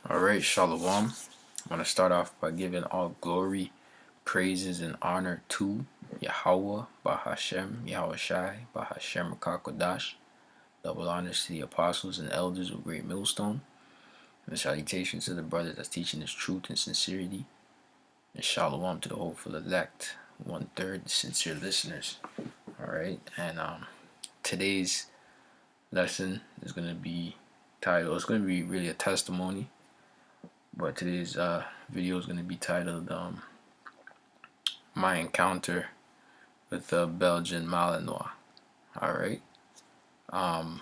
Alright, Shalom. I want to start off by giving all glory, praises, and honor to Yahweh, Bahashem, Yahweh Shai, Bahashem Rakakodash. Double honors to the apostles and elders of Great Millstone. And salutations to the brothers that's teaching this truth and sincerity. And Shalom to the hopeful elect, 1/3 sincere listeners. Alright, and today's lesson is going to be titled, it's going to be really a testimony. But today's video is going to be titled My Encounter with the Belgian Malinois. Alright. I'm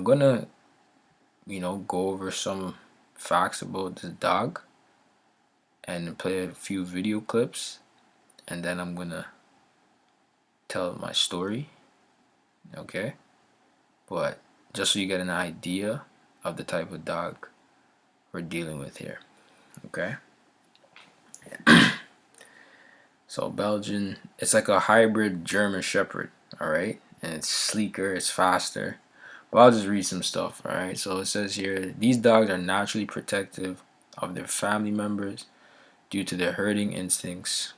going to, go over some facts about this dog and play a few video clips. And then I'm going to tell my story. Okay. But just so you get an idea of the type of dog we're dealing with here. Okay. So Belgian, it's like a hybrid German Shepherd, all right? And it's sleeker, it's faster. But I'll just read some stuff, all right? So it says here, these dogs are naturally protective of their family members due to their herding instincts.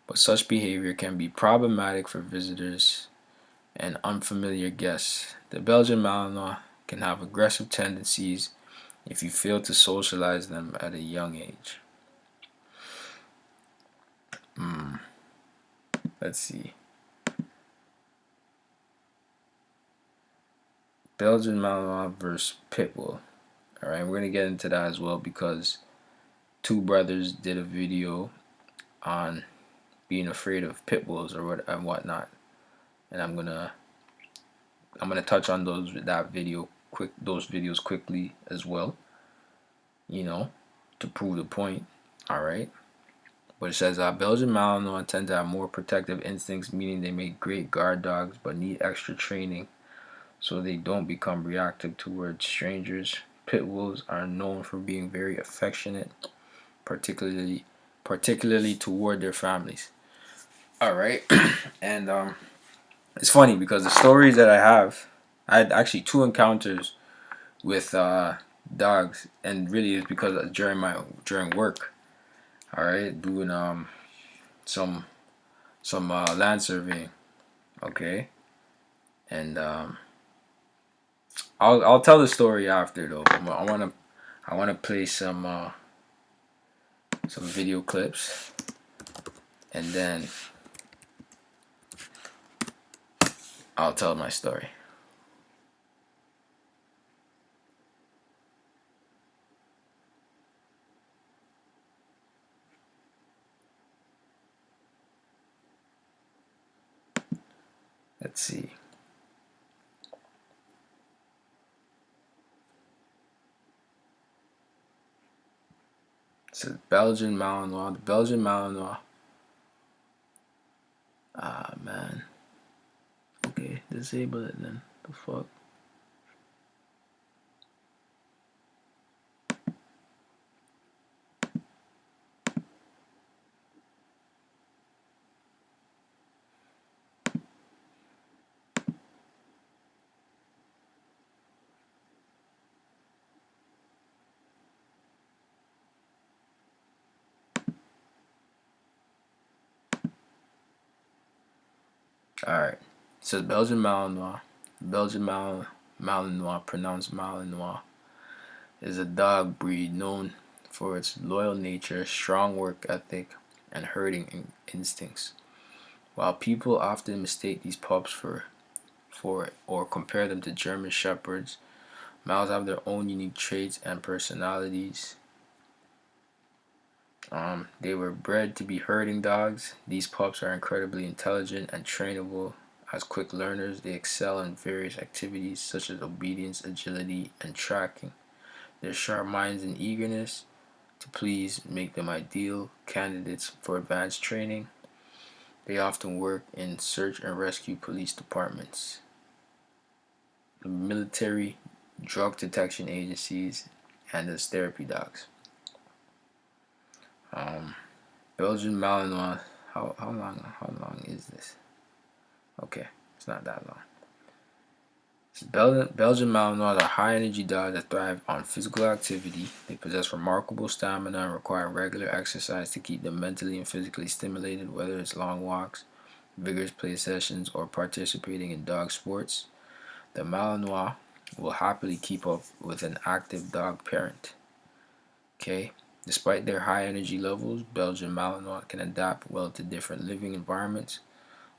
But such behavior can be problematic for visitors and unfamiliar guests. The Belgian Malinois can have aggressive tendencies if you fail to socialize them at a young age. Let's see. Belgian Malinois versus Pitbull. Alright, we're gonna get into that as well because two brothers did a video on being afraid of pit bulls or whatnot, and I'm gonna touch on those videos quickly as well, to prove the point. Alright. But it says Belgian Malinois tend to have more protective instincts, meaning they make great guard dogs but need extra training so they don't become reactive towards strangers. Pit bulls are known for being very affectionate, particularly toward their families. All right, and it's funny because the stories that I had actually two encounters with dogs, and really it's because during work. All right, doing some land surveying. Okay, and I'll tell the story after though. I wanna play some video clips, and then I'll tell my story. Let's see. So Belgian Malinois. The Belgian Malinois. Ah man. Okay, disable it then. The fuck. Alright. So Belgian Malinois. Belgian Malinois, pronounced Malinois, is a dog breed known for its loyal nature, strong work ethic, and herding instincts. While people often mistake these pups for or compare them to German Shepherds, Mals have their own unique traits and personalities. They were bred to be herding dogs. These pups are incredibly intelligent and trainable. As quick learners, they excel in various activities such as obedience, agility, and tracking. Their sharp minds and eagerness to please make them ideal candidates for advanced training. They often work in search and rescue police departments, the military, drug detection agencies, and as therapy dogs. Belgian Malinois. How long is this? Okay, it's not that long. Belgian Malinois are high-energy dogs that thrive on physical activity. They possess remarkable stamina and require regular exercise to keep them mentally and physically stimulated, whether it's long walks, vigorous play sessions, or participating in dog sports. The Malinois will happily keep up with an active dog parent. Okay? Despite their high energy levels, Belgian Malinois can adapt well to different living environments.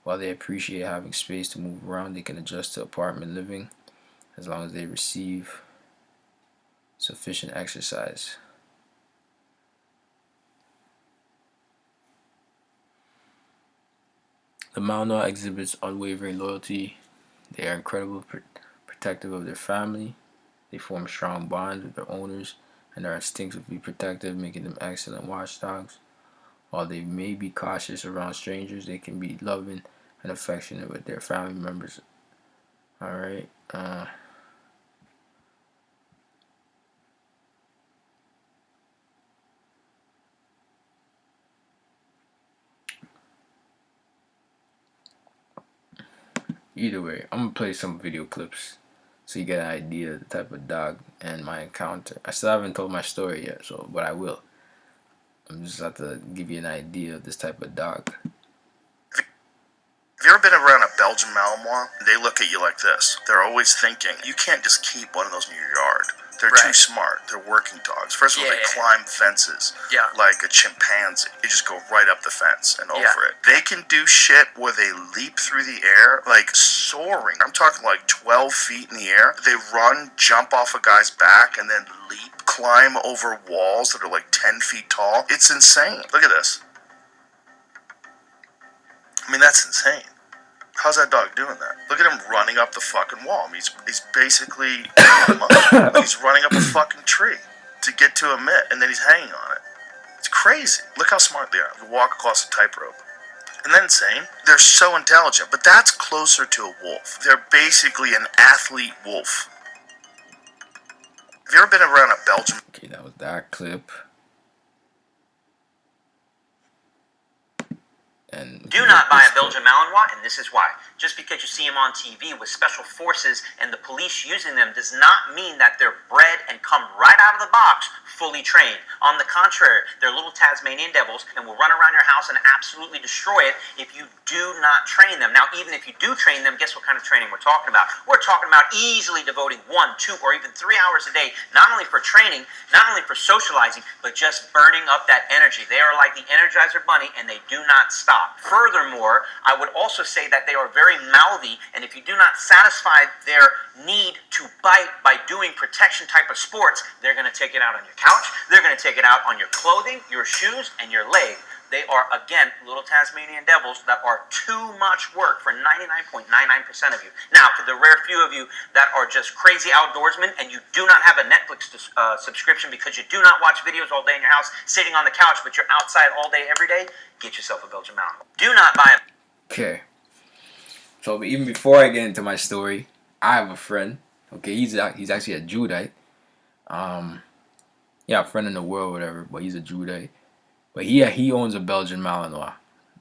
While they appreciate having space to move around, they can adjust to apartment living as long as they receive sufficient exercise. The Malinois exhibits unwavering loyalty. They are incredibly protective of their family. They form strong bonds with their owners and are instinctively protective, making them excellent watchdogs. While they may be cautious around strangers, they can be loving and affectionate with their family members. All right. Either way, I'm gonna play some video clips so you get an idea of the type of dog and my encounter. I still haven't told my story yet, but I will. I'm just have to give you an idea of this type of dog. Have you ever been around a Belgian Malinois? They look at you like this. They're always thinking, you can't just keep one of those in your yard. They're too smart. They're working dogs. First of all, they climb fences like a chimpanzee. They just go right up the fence and over it. They can do shit where they leap through the air, like soaring. I'm talking like 12 feet in the air. They run, jump off a guy's back, and then leap, climb over walls that are like 10 feet tall. It's insane. Look at this. I mean, that's insane. How's that dog doing that? Look at him running up the fucking wall. I mean, he's basically he's running up a fucking tree to get to a mitt, and then he's hanging on it. It's crazy. Look how smart they are. They walk across a tightrope. Isn't that insane? They're so intelligent, but that's closer to a wolf. They're basically an athlete wolf. Have you ever been around a Belgian? Okay, that was that clip. And do not buy a Belgian Malinois, and this is why. Just because you see them on TV with special forces and the police using them does not mean that they're bred and come right out of the box fully trained. On the contrary, they're little Tasmanian devils and will run around your house and absolutely destroy it if you do not train them. Now, even if you do train them, guess what kind of training we're talking about? We're talking about easily devoting 1, 2, or even 3 hours a day, not only for training, not only for socializing, but just burning up that energy. They are like the Energizer Bunny, and they do not stop. Furthermore, I would also say that they are very mouthy, and if you do not satisfy their need to bite by doing protection type of sports, they're going to take it out on your couch, they're going to take it out on your clothing, your shoes, and your leg. They are, again, little Tasmanian devils that are too much work for 99.99% of you. Now, for the rare few of you that are just crazy outdoorsmen and you do not have a Netflix subscription because you do not watch videos all day in your house sitting on the couch, but you're outside all day every day, get yourself a Belgian Malinois. Do not buy a... Okay. So even before I get into my story, I have a friend. Okay, he's actually a Judite. Yeah, a friend in the world, whatever, but he's a Judite. But he owns a Belgian Malinois.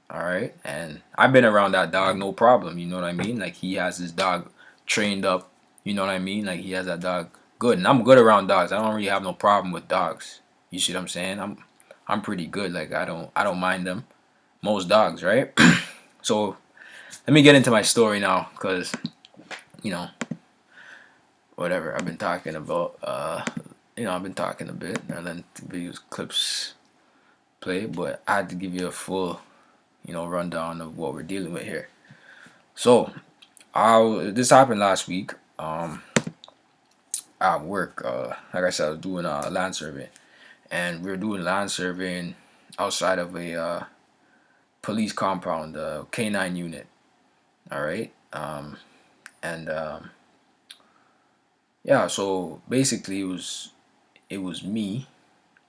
All right, and I've been around that dog, no problem. You know what I mean? Like he has his dog trained up. You know what I mean? Like he has that dog good, and I'm good around dogs. I don't really have no problem with dogs. You see what I'm saying? I'm pretty good. Like I don't mind them. Most dogs, right? So let me get into my story now, cause you know whatever I've been talking about. I've been talking a bit, and then videos clips play, but I had to give you a full rundown of what we're dealing with here. So, this happened last week. At work, like I said, I was doing a land survey, and we were doing land surveying outside of a police compound, K9 unit. All right, and yeah. So basically, it was me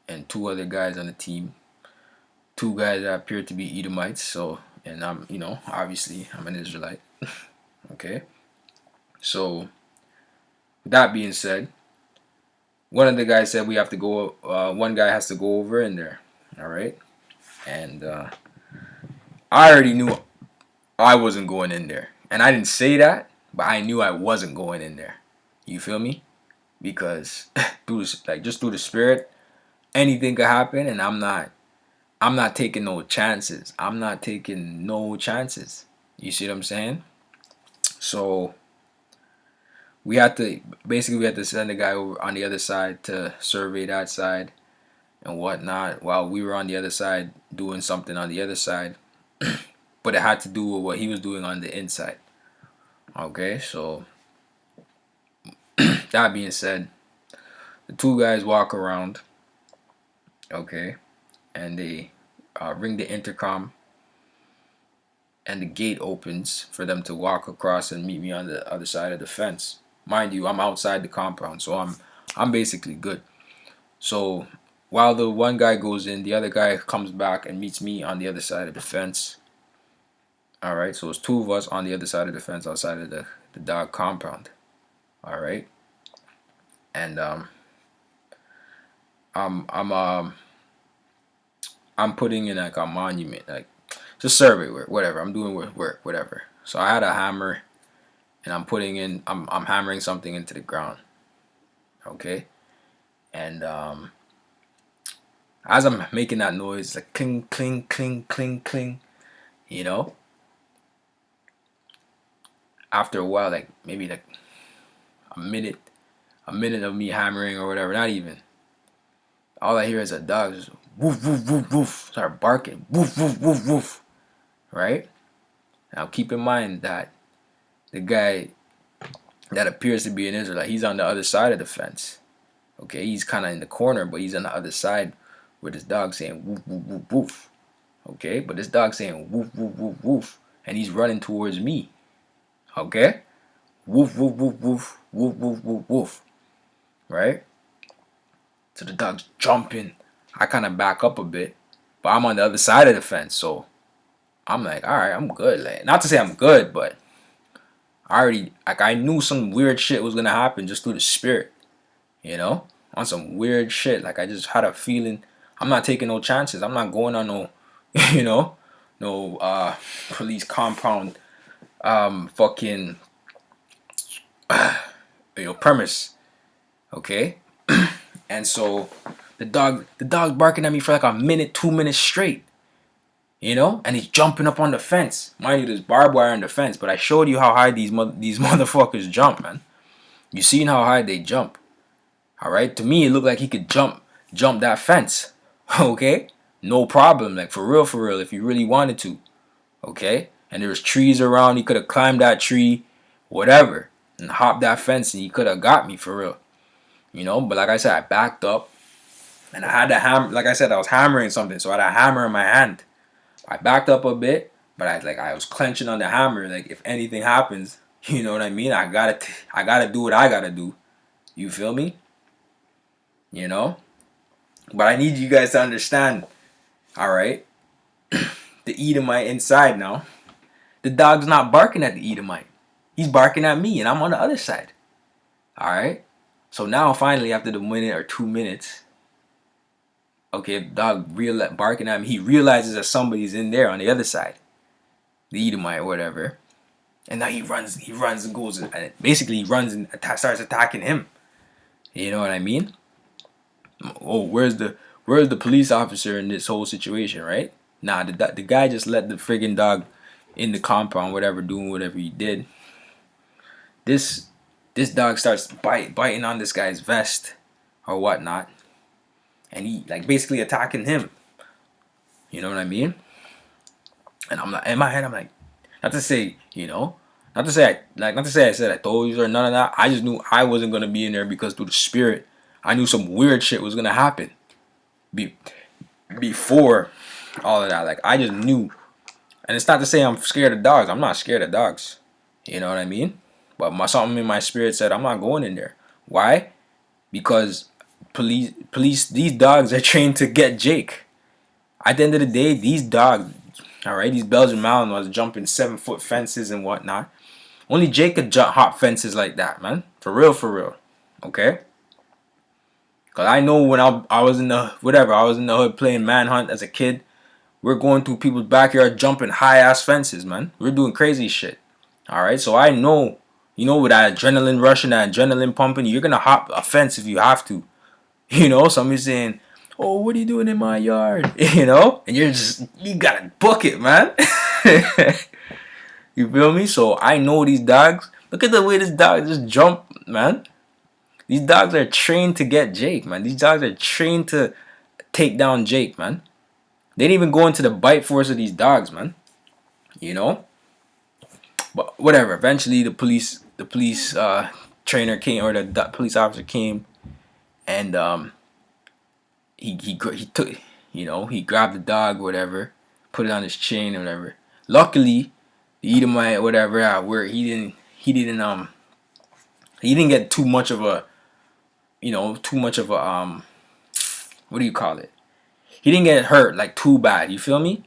and 2 other guys on the team. 2 guys that appeared to be Edomites. So, and I'm, obviously I'm an Israelite. Okay. So, with that being said, one of the guys said we have to go. One guy has to go over in there. All right, and I already knew I wasn't going in there, and I didn't say that, but I knew I wasn't going in there. You feel me? Because just through the spirit, anything could happen, and I'm not taking no chances. I'm not taking no chances. You see what I'm saying? So we had to send a guy over on the other side to survey that side and whatnot, while we were on the other side doing something on the other side. But it had to do with what he was doing on the inside. Okay, so that being said, the two guys walk around, okay, and they ring the intercom, and the gate opens for them to walk across and meet me on the other side of the fence. Mind you, I'm outside the compound, so I'm basically good. So while the one guy goes in, the other guy comes back and meets me on the other side of the fence. All right, so it's two of us on the other side of the fence outside of the dog compound. All right, and I'm I'm um I'm putting in like a monument, like just survey work, whatever. I'm doing work, whatever. So I had a hammer, and I'm hammering something into the ground. Okay, and as I'm making that noise, like cling, cling, cling, cling, cling, you know. After a while, like maybe like a minute, of me hammering or whatever, not even. All I hear is a dog just woof, woof, woof, woof, start barking, woof, woof, woof, woof. Right? Now keep in mind that the guy that appears to be an Israelite, he's on the other side of the fence. Okay, he's kind of in the corner, but he's on the other side with his dog saying woof, woof, woof, woof. Okay, but this dog saying woof, woof, woof, woof, and he's running towards me. Okay, woof, woof, woof, woof, woof, woof, woof, woof. Right? So the dog's jumping. I kind of back up a bit, but I'm on the other side of the fence, so I'm like, all right, I'm good. Like, not to say I'm good, but I knew some weird shit was gonna happen just through the spirit, you know, on some weird shit. Like I just had a feeling I'm not taking no chances. I'm not going on no, you know, no police compound, fucking, premise, okay. And so the dog barking at me for like a minute, 2 minutes straight. And he's jumping up on the fence. Mind you, there's barbed wire on the fence, but I showed you how high these motherfuckers jump, man. You seen how high they jump. All right? To me, it looked like he could jump that fence. Okay? No problem. Like, for real, if he really wanted to. Okay? And there was trees around. He could have climbed that tree, whatever, and hopped that fence, and he could have got me, for real. But like I said, I backed up, and I had to hammer. Like I said, I was hammering something, so I had a hammer in my hand. I backed up a bit, but I was clenching on the hammer. Like, if anything happens, you know what I mean? I gotta do what I gotta do. You feel me? But I need you guys to understand. All right, the Edomite inside now. The dog's not barking at the Edomite. He's barking at me, and I'm on the other side. All right. So now, finally, after the minute or 2 minutes, okay, the dog barking at me, he realizes that somebody's in there on the other side, the Edomite or whatever. And now he runs and goes, and basically he runs and starts attacking him. You know what I mean? Oh, where's the police officer in this whole situation, right? Nah, the guy just let the friggin' dog in the compound, whatever, doing whatever he did. This dog starts biting on this guy's vest or whatnot, and he like basically attacking him. You know what I mean? And I'm like, in my head, I'm like, not to say I said I told you or none of that. I just knew I wasn't gonna be in there because through the spirit, I knew some weird shit was gonna happen. Before all of that, like I just knew. And it's not to say I'm scared of dogs. I'm not scared of dogs. You know what I mean? But something in my spirit said I'm not going in there. Why? Because police, these dogs are trained to get Jake. At the end of the day, these dogs, all right, these Belgian Malinois jumping 7-foot fences and whatnot. Only Jake could hop fences like that, man. For real. Okay? Because I know when I was in the hood playing manhunt as a kid, we're going through people's backyard jumping high-ass fences, man. We're doing crazy shit. All right? So I know You know, with that adrenaline rush and that adrenaline pumping, you're gonna hop a fence if you have to. You know, somebody's saying, "Oh, what are you doing in my yard?" You know, and you gotta book it, man. You feel me? So I know these dogs. Look at the way this dog just jumped, man. These dogs are trained to get Jake, man. These dogs are trained to take down Jake, man. They didn't even go into the bite force of these dogs, man. You know? But whatever. Eventually the police trainer came, or the police officer came, and he took, he grabbed the dog, whatever, put it on his chain or whatever. Luckily, the Edomite, whatever, at work, he didn't get too much of a, what do you call it? He didn't get hurt like too bad. You feel me?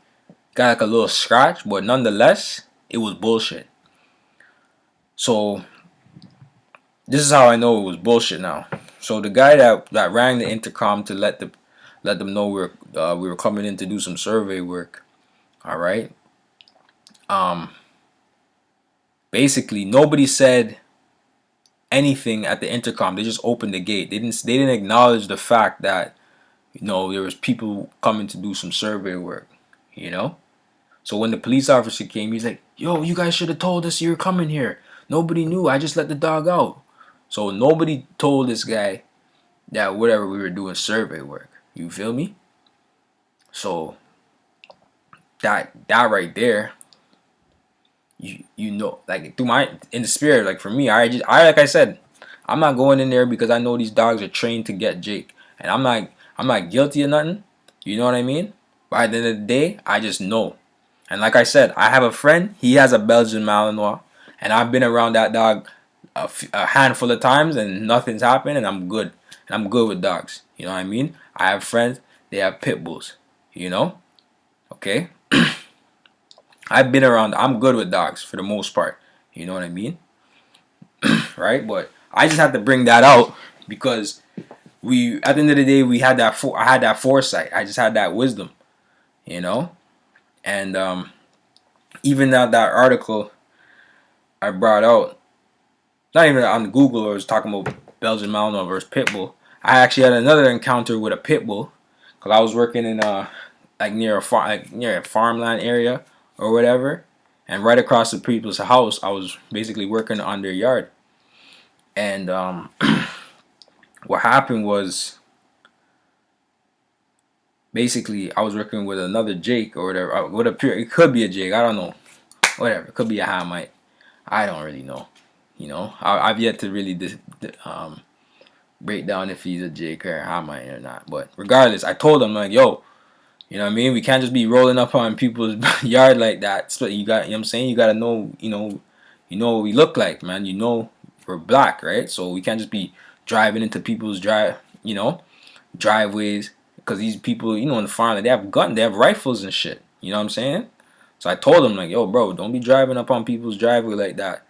Got like a little scratch, but nonetheless, it was bullshit. So this is how I know it was bullshit now. So the guy that rang the intercom to let them know we were coming in to do some survey work. All right. Basically, nobody said anything at the intercom. They just opened the gate. They didn't acknowledge the fact that there was people coming to do some survey work. You know. So when the police officer came, he's like, "Yo, you guys should have told us you were coming here. Nobody knew. I just let the dog out." So nobody told this guy that whatever we were doing survey work. You feel me? So that right there, like through my in the spirit, like for me, I like I said, I'm not going in there because I know these dogs are trained to get Jake, and I'm not guilty of nothing. You know what I mean? But at the end of the day, I just know. And like I said, I have a friend. He has a Belgian Malinois, and I've been around that dog a handful of times, and nothing's happened, and I'm good. And I'm good with dogs. You know what I mean? I have friends. They have pit bulls. You know? Okay. I've been around. I'm good with dogs for the most part. You know what I mean? Right? But I just had to bring that out because at the end of the day, we had that. I had that foresight. I just had that wisdom. You know? And even that article I brought out, not even on Google, or was talking about Belgian Malinois versus Pitbull. I actually had another encounter with a Pitbull because I was working in like near a farmland area or whatever, and right across the people's house, I was basically working on their yard. And what happened was, basically, I was working with another Jake or whatever. It could be a Jake. I don't know. Whatever. It could be a Hamite. I don't really know. I've yet to really break down if he's a Jake or a Hamite or not. But regardless, I told him, like, yo, you know what I mean? We can't just be rolling up on people's yard like that. So you got, what I'm saying? You got to know, what we look like, man. We're black, right? So we can't just be driving into people's driveways, because these people, in the farm, they have guns, they have rifles and shit. You know what I'm saying? So I told him, like, yo, bro, don't be driving up on people's driveway like that.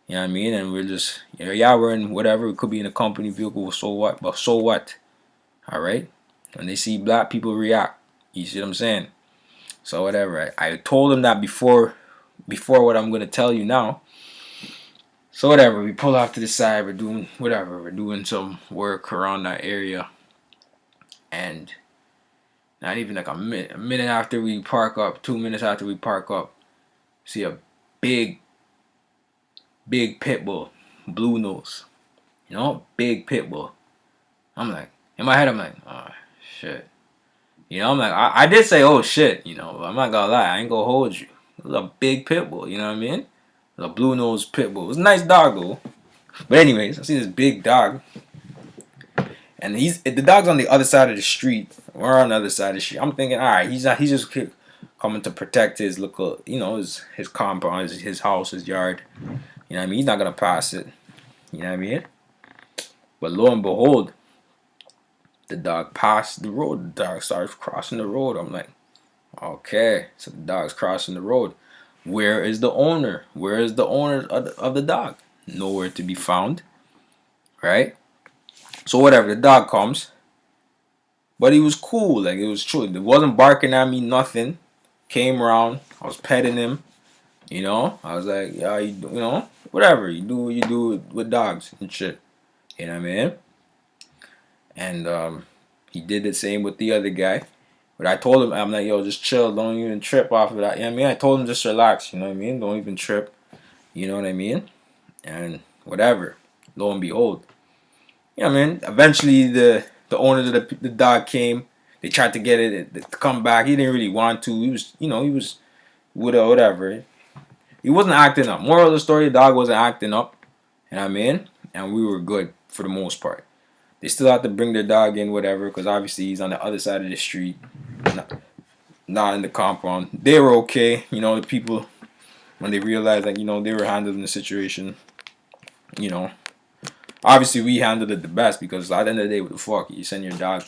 You know what I mean? And we're just, we're in whatever. It could be in a company vehicle. So what? But so what? All right? When they see black people react. You see what I'm saying? So whatever. I told him that before what I'm going to tell you now. So whatever. We pull off to the side. We're doing whatever. We're doing some work around that area. And not even like a minute after we park up, 2 minutes after we park up, see a big pit bull, blue nose, big pit bull. I'm like, in my head, I'm like, oh shit, I'm like, I did say, oh shit, I'm not gonna lie, I ain't gonna hold you. It was a big pit bull, you know what I mean? It was a blue nose pit bull. It was a nice dog though. But anyways, I see this big dog, and the dog's on the other side of the street. We're on the other side of the street. I'm thinking, all right, he's just coming to protect his local, his compound, his house, his yard. You know what I mean? He's not gonna pass it. You know what I mean? But lo and behold, the dog passed the road. The dog starts crossing the road. I'm like, okay, so the dog's crossing the road. Where is the owner? Where is the owner of the dog? Nowhere to be found. Right? So whatever, the dog comes. But he was cool. Like, it was true. It wasn't barking at me, nothing. Came around. I was petting him. You know, I was like, yeah, you know, whatever you do, you do it with dogs and shit. You know what I mean? And he did the same with the other guy. But I told him, I'm like, yo, just chill, don't even trip off of that. You know what I mean? I told him just relax. You know what I mean? Don't even trip. You know what I mean? And whatever. Lo and behold, you know what I mean? Eventually, the owner of the dog came. They tried to get it to come back. He didn't really want to. He was, you know, he was whatever. He wasn't acting up. Moral of the story: the dog wasn't acting up. You know what I mean? And we were good for the most part. They still have to bring their dog in, whatever, because obviously he's on the other side of the street, not in the compound. They were okay, you know. The people, when they realized that, you know, they were handling the situation, you know, obviously we handled it the best, because at the end of the day, what the fuck, you send your dog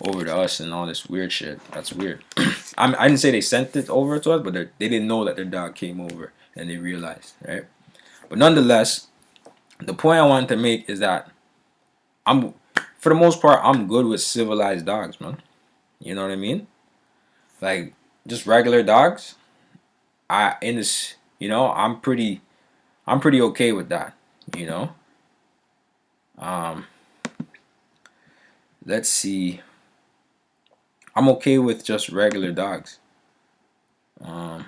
over to us and all this weird shit. That's weird. I didn't say they sent it over to us, but they didn't know that their dog came over, and they realized, right? But nonetheless, the point I wanted to make is that I'm, for the most part, I'm good with civilized dogs, man. You know what I mean? Like, just regular dogs. In this, you know, I'm pretty okay with that. You know. Um, let's see. I'm okay with just regular dogs. Um,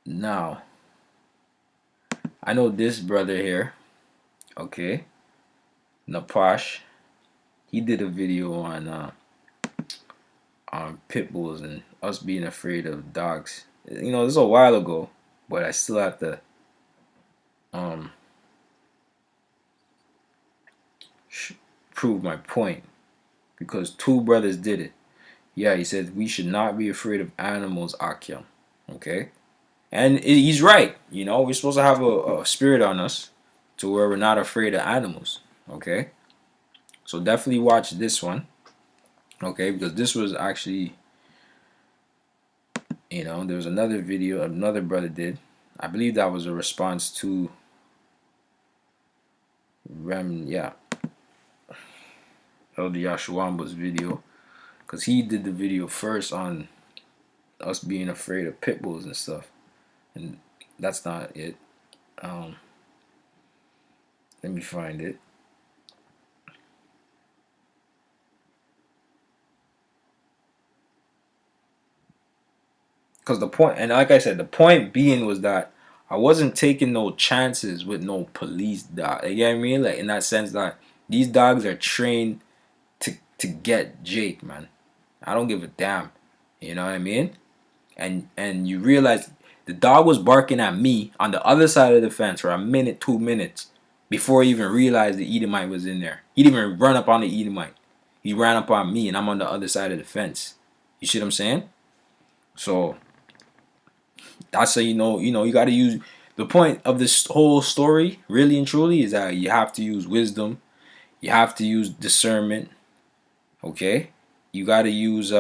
now I know this brother here. Okay, Napash. He did a video on pit bulls and us being afraid of dogs. You know, this is a while ago, but I still have to um prove my point, because two brothers did it. Yeah, he said we should not be afraid of animals, Akyam. Okay, and he's right. You know, we're supposed to have a spirit on us to where we're not afraid of animals. Okay, so definitely watch this one. Okay, because this was actually, you know, there was another video another brother did. I believe that was a response to yeah, Elder Yashuamba's video, because he did the video first on us being afraid of pit bulls and stuff, and that's not it. Um, let me find it. Because the point, and like I said, the point being was that I wasn't taking no chances with no police dog. You get what I mean? Like, in that sense that these dogs are trained to get Jake, man. I don't give a damn. You know what I mean? And you realize the dog was barking at me on the other side of the fence for a minute, 2 minutes before he even realized the Edomite was in there. He didn't even run up on the Edomite. He ran up on me, and I'm on the other side of the fence. You see what I'm saying? So that's how you got to use. The point of this whole story, really and truly, is that you have to use wisdom. You have to use discernment. Okay, you got to use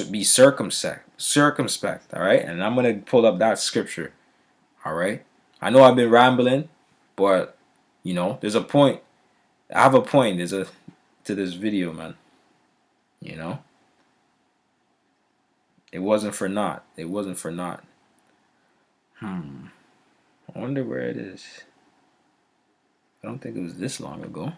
be circumspect. All right, and I'm gonna pull up that scripture. All right, I know I've been rambling, but you know, there's a point. I have a point. There's a to this video, man. You know, it wasn't for naught. It wasn't for naught. I wonder where it is. I don't think it was this long ago.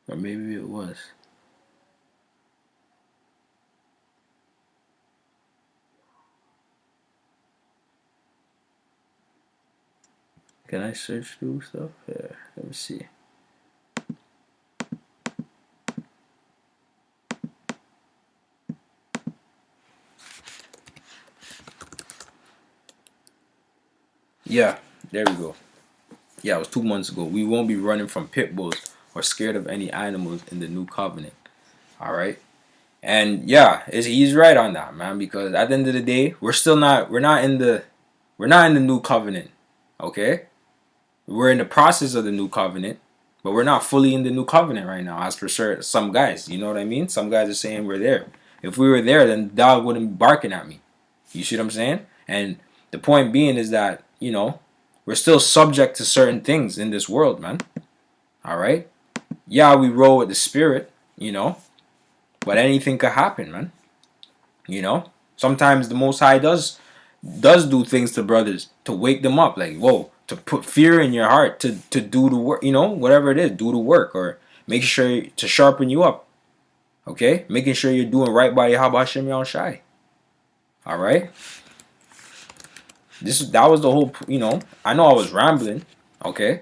Or maybe it was. Can I search through stuff? Yeah, let me see. Yeah, there we go. Yeah, it was 2 months ago. We won't be running from pit bulls or scared of any animals in the new covenant. All right. And yeah, he's right on that, man. Because at the end of the day, we're not in the new covenant. Okay, we're in the process of the new covenant, but we're not fully in the new covenant right now. As per some guys, you know what I mean. Some guys are saying we're there. If we were there, then the dog wouldn't be barking at me. You see what I'm saying? And the point being is that, we're still subject to certain things in this world, man. All right? Yeah, we roll with the spirit, but anything could happen, man. Sometimes the Most High does do things to brothers to wake them up, like, whoa, to put fear in your heart to do the work, whatever it is, do the work, or make sure to sharpen you up. Okay, making sure you're doing right by Yahweh Hashem Yahushai. All right. That was the whole. I know I was rambling. Okay,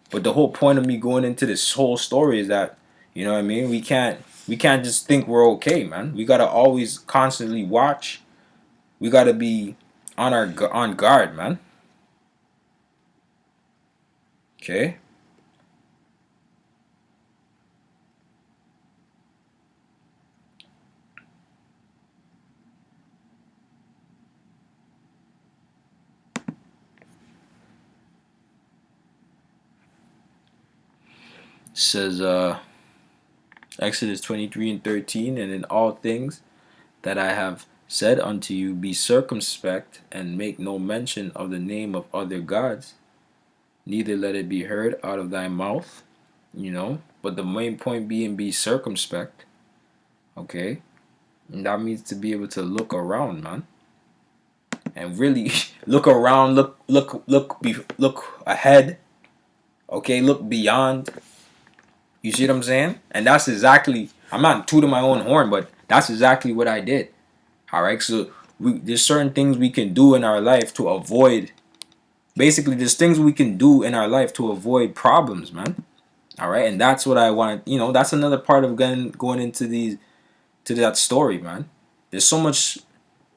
but the whole point of me going into this whole story is that, you know what I mean. We can't just think we're okay, man. We gotta always constantly watch. We gotta be on guard, man. Okay. It says Exodus 23:13, and in all things that I have said unto you, be circumspect, and make no mention of the name of other gods, neither let it be heard out of thy mouth. But the main point being, be circumspect. Okay, and that means to be able to look around, man, and really look around, look ahead. Okay, look beyond. You see what I'm saying? And that's exactly. I'm not tooting my own horn, but that's exactly what I did. All right, so there's certain things we can do in our life to avoid. Basically, there's things we can do in our life to avoid problems, man. All right, and that's what I want. That's another part of going into that story, man. There's so much.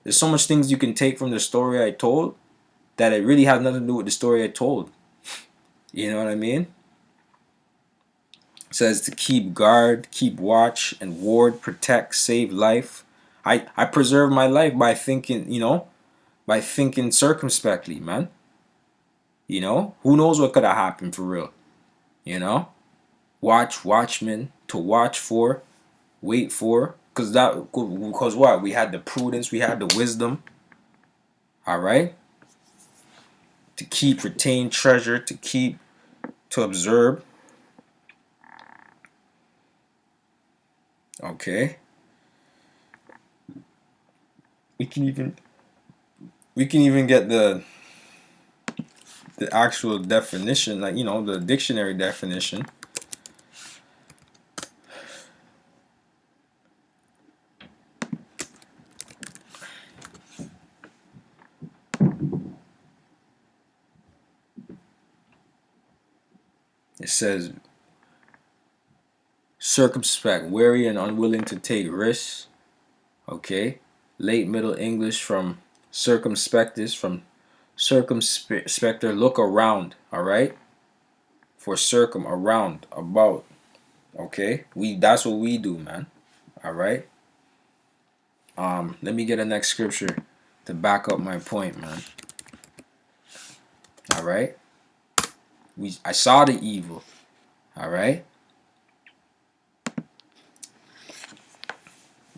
There's so much things you can take from the story I told that it really has nothing to do with the story I told. You know what I mean? It says to keep guard, keep watch, and ward, protect, save life. I preserve my life by thinking, by thinking circumspectly, man. Who knows what could have happened for real? Watchmen, to watch for, wait for, because what? We had the prudence, we had the wisdom. All right? To keep, retain treasure, to observe. Okay. We can even get the actual definition, like, the dictionary definition. It says circumspect, wary and unwilling to take risks. Okay. Late Middle English from circumspectus, from circumspector, look around. All right. For circum, around, about. Okay. That's what we do, man. All right. Let me get a next scripture to back up my point, man. All right. I saw the evil. All right.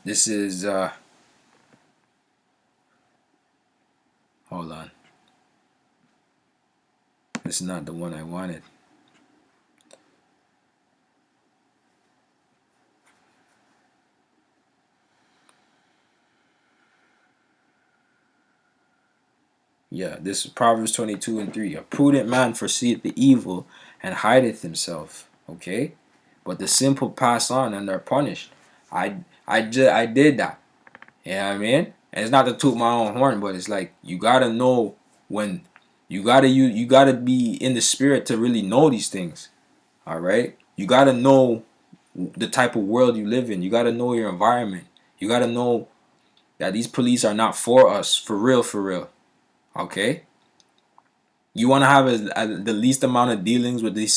This is hold on. This is not the one I wanted. Yeah, this is Proverbs 22:3. A prudent man foreseeth the evil and hideth himself. Okay? But the simple pass on and are punished. I did that. You know what I mean? And it's not to toot my own horn, but it's like you gotta know when you gotta be in the spirit to really know these things. All right? You gotta know the type of world you live in. You gotta know your environment. You gotta know that these police are not for us, for real, for real. Okay? You want to have the least amount of dealings with these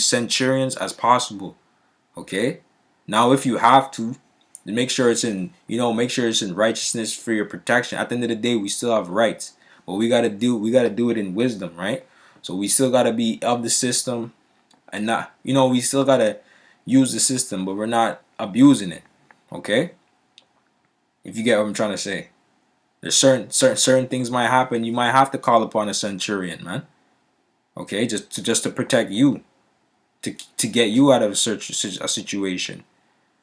centurions as possible. Okay? Now, if you have to, make sure it's in righteousness for your protection. At the end of the day, we still have rights, but we gotta do it in wisdom, right? So we still gotta be of the system, and not, we still gotta use the system, but we're not abusing it. Okay? If you get what I'm trying to say. There's certain things might happen. You might have to call upon a centurion, man. Okay, just to protect you, to get you out of a situation.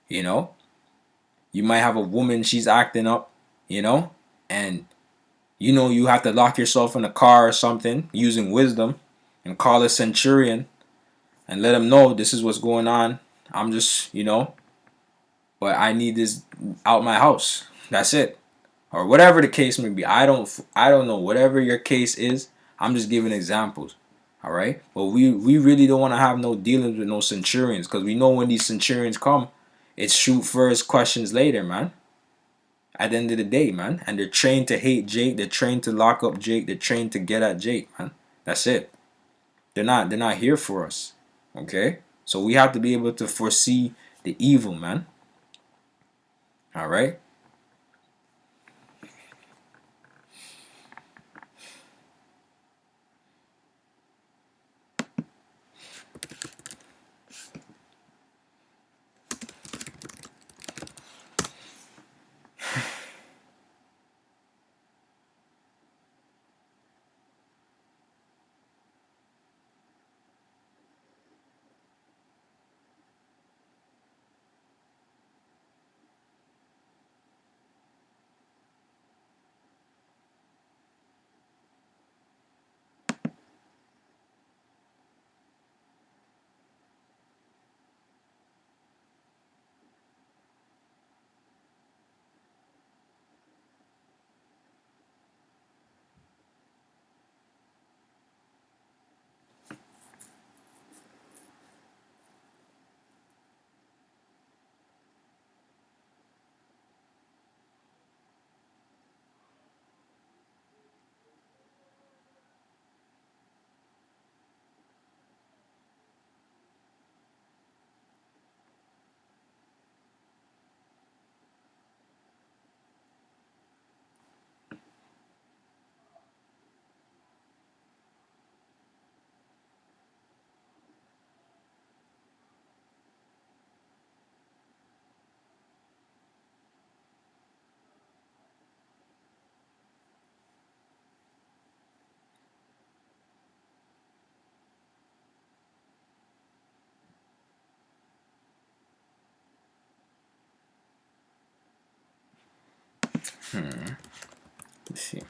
You know, you might have a woman, she's acting up, and you have to lock yourself in a car or something using wisdom, and call a centurion and let him know this is what's going on. I'm just, but I need this out my house. That's it. Or whatever the case may be. I don't know. Whatever your case is, I'm just giving examples. All right? But we really don't want to have no dealings with no centurions, because we know when these centurions come, it's shoot first, questions later, man. At the end of the day, man. And they're trained to hate Jake. They're trained to lock up Jake. They're trained to get at Jake, man. That's it. They're not here for us. Okay? So we have to be able to foresee the evil, man. All right? Let's see.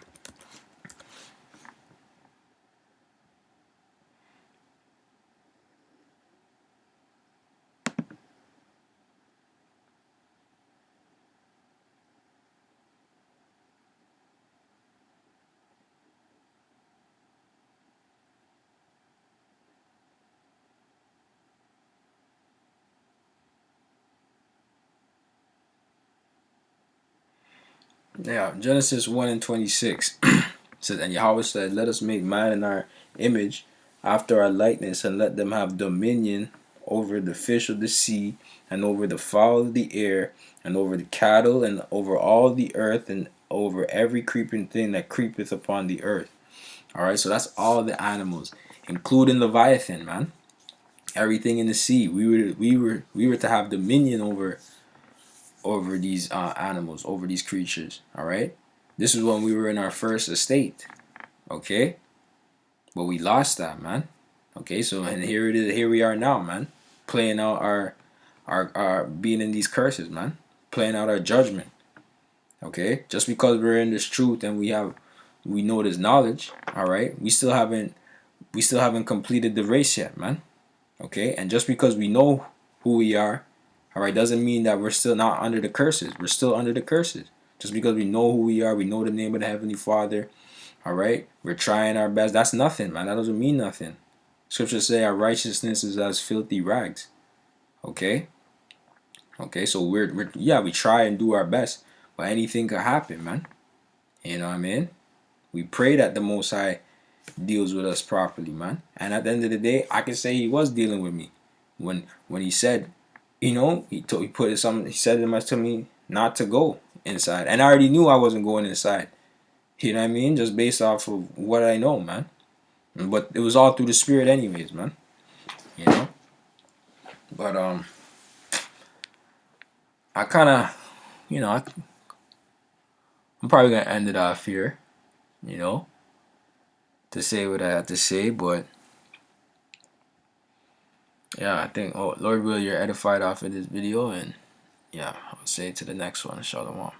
Yeah, Genesis 1:26 says, and Yahweh said, let us make man in our image, after our likeness, and let them have dominion over the fish of the sea, and over the fowl of the air, and over the cattle, and over all the earth, and over every creeping thing that creepeth upon the earth. Alright, so that's all the animals, including Leviathan, man. Everything in the sea. We were to have dominion over these animals, over these creatures. All right, this is when we were in our first estate. Okay, but we lost that, man. Okay, so and here it is. Here we are now, man, playing out our being in these curses, man, playing out our judgment. Okay, just because we're in this truth and we know this knowledge. All right, we still haven't completed the race yet, man. Okay, and just because we know who we are, all right, doesn't mean that we're still not under the curses. We're still under the curses. Just because we know who we are, we know the name of the Heavenly Father, all right, we're trying our best. That's nothing, man. That doesn't mean nothing. Scriptures say our righteousness is as filthy rags. Okay, so we try and do our best, but anything could happen, man. You know what I mean? We pray that the Most High deals with us properly, man. And at the end of the day, I can say He was dealing with me when He said, he said it to me not to go inside, and I already knew I wasn't going inside. You know what I mean? Just based off of what I know, man. But it was all through the Spirit, anyways, man. You know. But I kind of, you know, I'm probably gonna end it off here, you know, to say what I have to say. But yeah, I think, oh, Lord will, you're edified off of this video, and yeah, I'll say to the next one. Shalom.